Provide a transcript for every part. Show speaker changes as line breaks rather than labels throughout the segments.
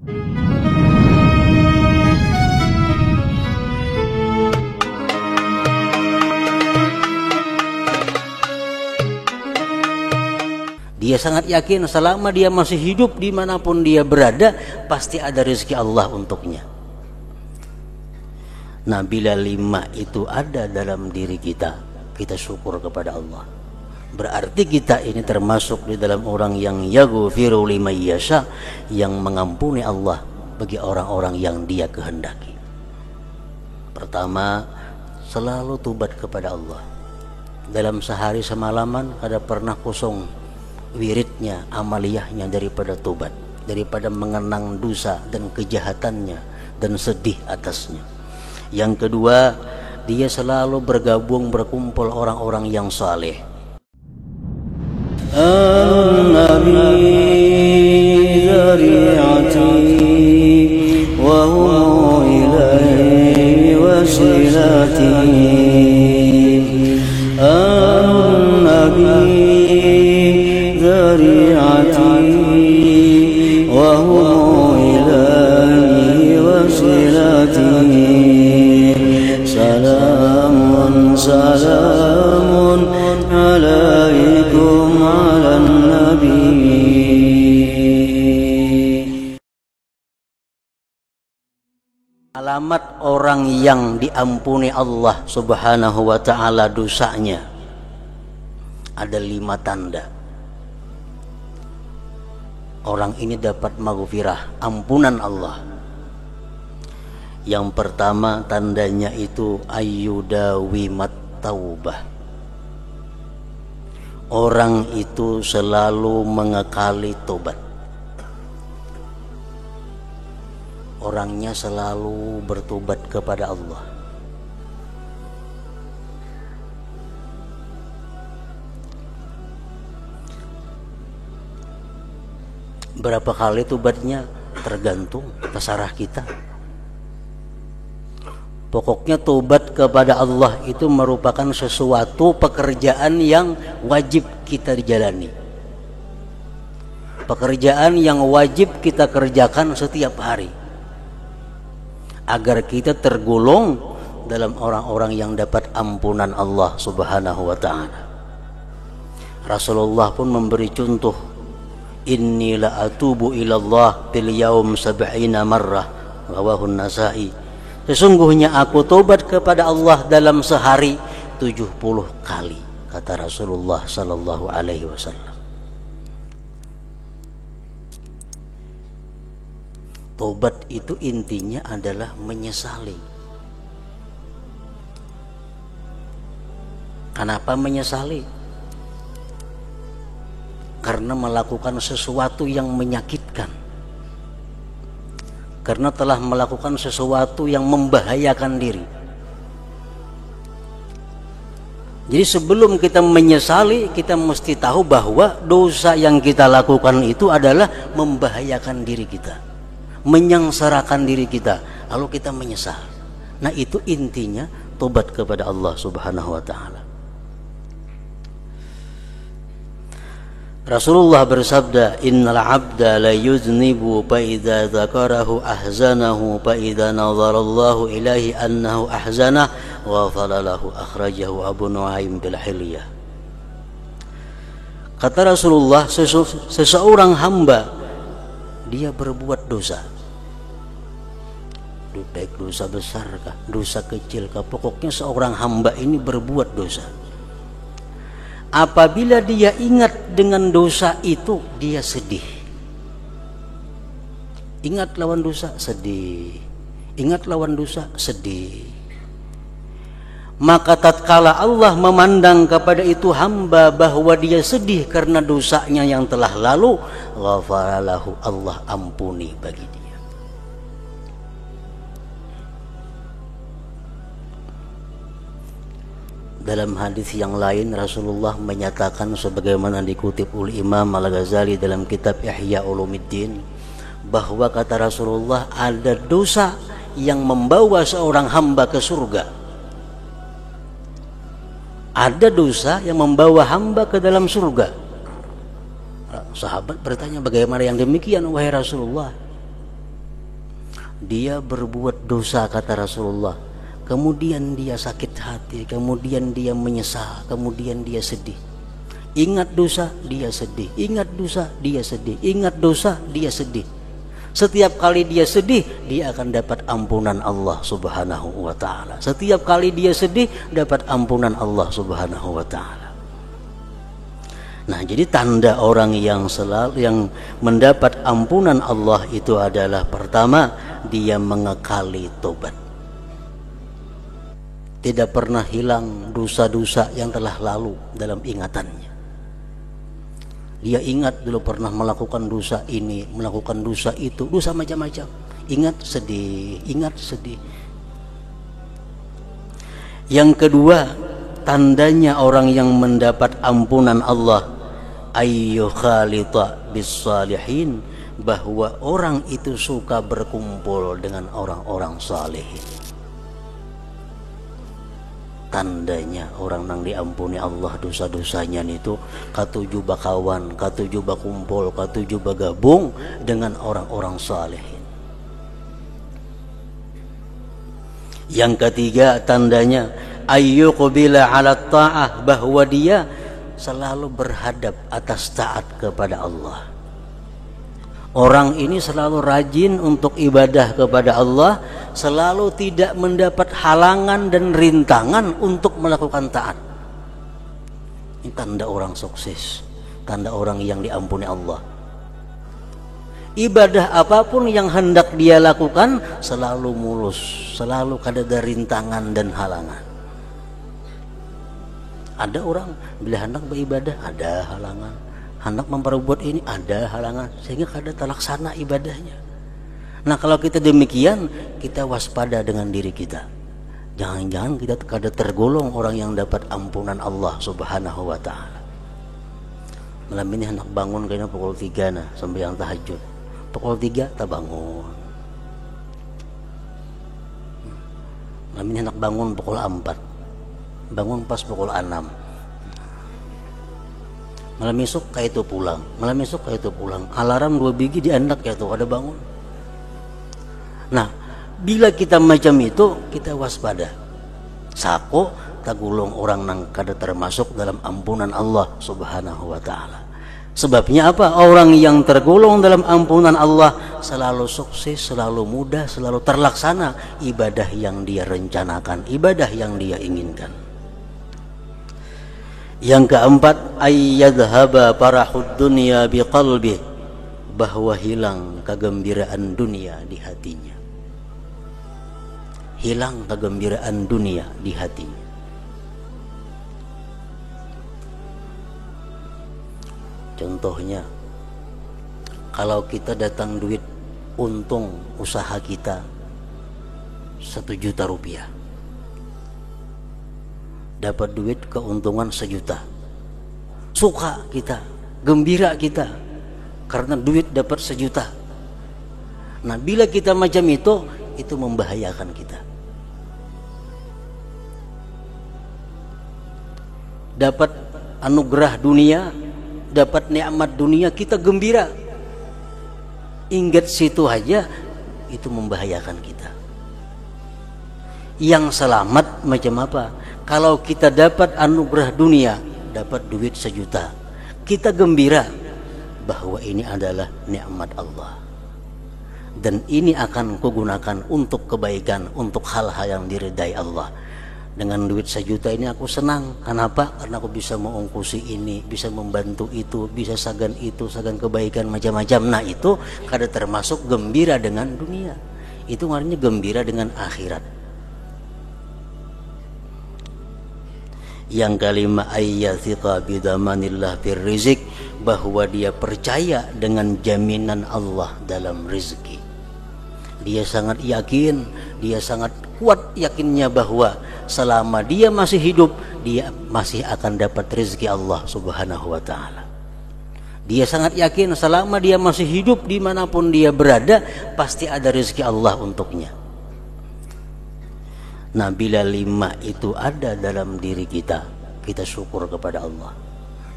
Dia sangat yakin selama dia masih hidup dimanapun dia berada, pasti ada rezeki Allah untuknya. Nah, bila 5 itu ada dalam diri kita, kita syukur kepada Allah. Berarti kita ini termasuk di dalam orang yang yaghfiru liman yasha, yang mengampuni Allah bagi orang-orang yang dia kehendaki. Pertama, selalu tobat kepada Allah. Dalam sehari semalaman kada pernah kosong wiridnya, amaliyahnya daripada tobat, daripada mengenang dosa dan kejahatannya dan sedih atasnya. Yang kedua, dia selalu berkumpul orang-orang yang saleh. An-Nabi dzari'ati wa huwa ilaihi wasilati. An-Nabi وهو إلهي وصلتي سلام سلام عليكم على النبي. Alamat orang yang diampuni Allah subhanahu wa ta'ala dosanya, ada 5 tanda. Orang ini dapat maghfirah, ampunan Allah. Yang pertama tandanya itu ayyudawimat taubah. Orang itu selalu mengekali tobat. Orangnya selalu bertobat kepada Allah. Berapa kali tobatnya tergantung, terserah kita. Pokoknya tobat kepada Allah itu merupakan sesuatu pekerjaan yang wajib kita jalani. Pekerjaan yang wajib kita kerjakan setiap hari, agar kita tergolong dalam orang-orang yang dapat ampunan Allah subhanahu wa ta'ala. Rasulullah pun memberi contoh, inni la atubu ilallah bil yaum 70 marrah, rawahu An-Nasa'i. Sesungguhnya aku tobat kepada Allah dalam sehari 70 kali, kata Rasulullah sallallahu alaihi wasallam. Tobat itu intinya adalah menyesali. Kenapa menyesali? Karena melakukan sesuatu yang menyakitkan, karena telah melakukan sesuatu yang membahayakan diri. Jadi sebelum kita menyesali, kita mesti tahu bahwa dosa yang kita lakukan itu adalah membahayakan diri kita, menyengsarakan diri kita, lalu kita menyesal. Nah, itu intinya tobat kepada Allah subhanahu wa ta'ala. Rasulullah bersabda, innal abda la yuznibu fa idza dzakarahu ahzanahu fa idza nazarallahu ilaihi annahu ahzanah wa falalahu. Akhrajahu Abu Nuaim bil Hilyah. Kata Rasulullah, seseorang hamba dia berbuat dosa, baik dosa besar kah, dosa kecil kah, pokoknya seorang hamba ini berbuat dosa. Apabila dia ingat dengan dosa itu, dia sedih. Ingat lawan dosa, sedih. Ingat lawan dosa, sedih. Maka tatkala Allah memandang kepada itu hamba bahwa dia sedih karena dosanya yang telah lalu, ghafaralahu, Allah ampuni bagi dia. Dalam hadis yang lain Rasulullah menyatakan sebagaimana dikutip oleh Imam Al-Ghazali dalam kitab Ihya Ulumuddin, bahwa kata Rasulullah ada dosa yang membawa seorang hamba ke surga. Ada dosa yang membawa hamba ke dalam surga. Sahabat bertanya, bagaimana yang demikian wahai Rasulullah? Dia berbuat dosa kata Rasulullah, kemudian dia sakit hati, kemudian dia menyesal, kemudian dia sedih. Ingat dosa, dia sedih. Ingat dosa, dia sedih. Ingat dosa, dia sedih. Setiap kali dia sedih, dia akan dapat ampunan Allah Subhanahu wa ta'ala. Setiap kali dia sedih, dapat ampunan Allah Subhanahu wa ta'ala. Nah, jadi tanda orang yang mendapat ampunan Allah itu adalah, pertama, dia mengekali tobat. Tidak pernah hilang dosa-dosa yang telah lalu dalam ingatannya. Dia ingat dulu pernah melakukan dosa ini, melakukan dosa itu, dosa macam-macam. Ingat sedih, ingat sedih. Yang kedua, tandanya orang yang mendapat ampunan Allah, ayyu khalita bis salihin, bahwa orang itu suka berkumpul dengan orang-orang salihin. Tandanya orang nang diampuni Allah dosa-dosanya itu katuju bakawan, katuju bakumpul, katuju bagabung dengan orang-orang salihin. Yang ketiga tandanya ayyuqbila 'ala ta'ah, bahwa dia selalu berhadap atas taat kepada Allah. Orang ini selalu rajin untuk ibadah kepada Allah, selalu tidak mendapat halangan dan rintangan untuk melakukan taat. Ini tanda orang sukses, tanda orang yang diampuni Allah. Ibadah apapun yang hendak dia lakukan selalu mulus, selalu kada rintangan dan halangan. Ada orang bila hendak beribadah ada halangan, hendak memperbuat ini ada halangan, sehingga kada terlaksana ibadahnya. Nah, kalau kita demikian, kita waspada dengan diri kita. Jangan-jangan kita kada tergolong orang yang dapat ampunan Allah Subhanahu wa ta'ala. Malam ini hendak bangun kayaknya pukul 3 nah, sembahyang tahajud. Pukul 3 tak bangun. Malam ini hendak bangun pukul 4. Bangun pas pukul 6. Malam esok kayak itu pulang, malam esok kayak itu pulang. Alarm 2 biji diandak ya tuh ada bangun. Nah, bila kita macam itu, kita waspada. Sako tagulong orang nang kada termasuk dalam ampunan Allah Subhanahu wa ta'ala. Sebabnya apa? Orang yang tergolong dalam ampunan Allah selalu sukses, selalu mudah, selalu terlaksana ibadah yang dia rencanakan, ibadah yang dia inginkan. Yang keempat, ayyadhhaba farahud dunya biqalbi, bahwa hilang kegembiraan dunia di hatinya. Hilang kegembiraan dunia di hatinya. Contohnya, kalau kita datang duit untung usaha kita 1 juta rupiah, dapat duit keuntungan 1 juta, suka kita, gembira kita karena duit dapat 1 juta. Nah, bila kita macam itu membahayakan kita. Dapat anugerah dunia, dapat nikmat dunia, kita gembira, ingat situ aja, itu membahayakan kita. Yang selamat macam apa? Kalau kita dapat anugerah dunia, dapat duit 1 juta, kita gembira bahwa ini adalah nikmat Allah dan ini akan kugunakan untuk kebaikan, untuk hal-hal yang diridai Allah. Dengan duit 1 juta ini aku senang. Kenapa? Karena aku bisa mengungkusi ini, bisa membantu itu, bisa sagan itu, sagan kebaikan macam-macam. Nah, itu kada termasuk gembira dengan dunia. Itu artinya gembira dengan akhirat. Yang kelima, ayyathiqa bidamanillah fir rizq, bahwa dia percaya dengan jaminan Allah dalam rezeki. Dia sangat yakin, dia sangat kuat yakinnya bahwa selama dia masih hidup, dia masih akan dapat rezeki Allah Subhanahu wa ta'ala. Dia sangat yakin selama dia masih hidup, dimanapun dia berada, pasti ada rezeki Allah untuknya. Nah, bila 5 itu ada dalam diri kita, kita syukur kepada Allah.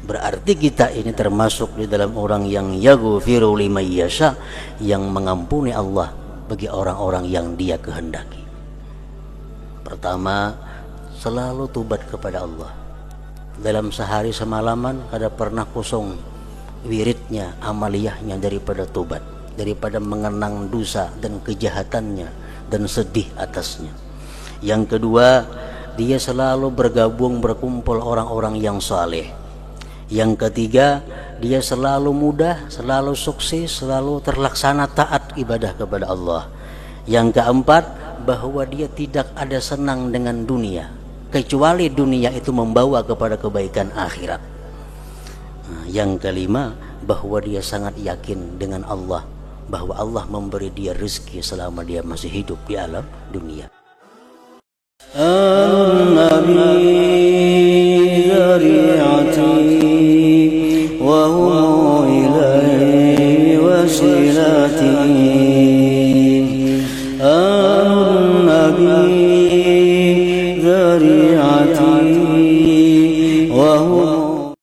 Berarti kita ini termasuk di dalam orang yang yaghfiru liman yasha, yang mengampuni Allah bagi orang-orang yang Dia kehendaki. Pertama, selalu tobat kepada Allah. Dalam sehari semalaman kada pernah kosong wiridnya, amaliyahnya daripada tobat, daripada mengenang dosa dan kejahatannya dan sedih atasnya. Yang kedua, dia selalu berkumpul orang-orang yang saleh. Yang ketiga, dia selalu mudah, selalu sukses, selalu terlaksana taat ibadah kepada Allah. Yang keempat, bahwa dia tidak ada senang dengan dunia, kecuali dunia itu membawa kepada kebaikan akhirat. Yang kelima, bahwa dia sangat yakin dengan Allah, bahwa Allah memberi dia rezeki selama dia masih hidup di alam dunia.
النبي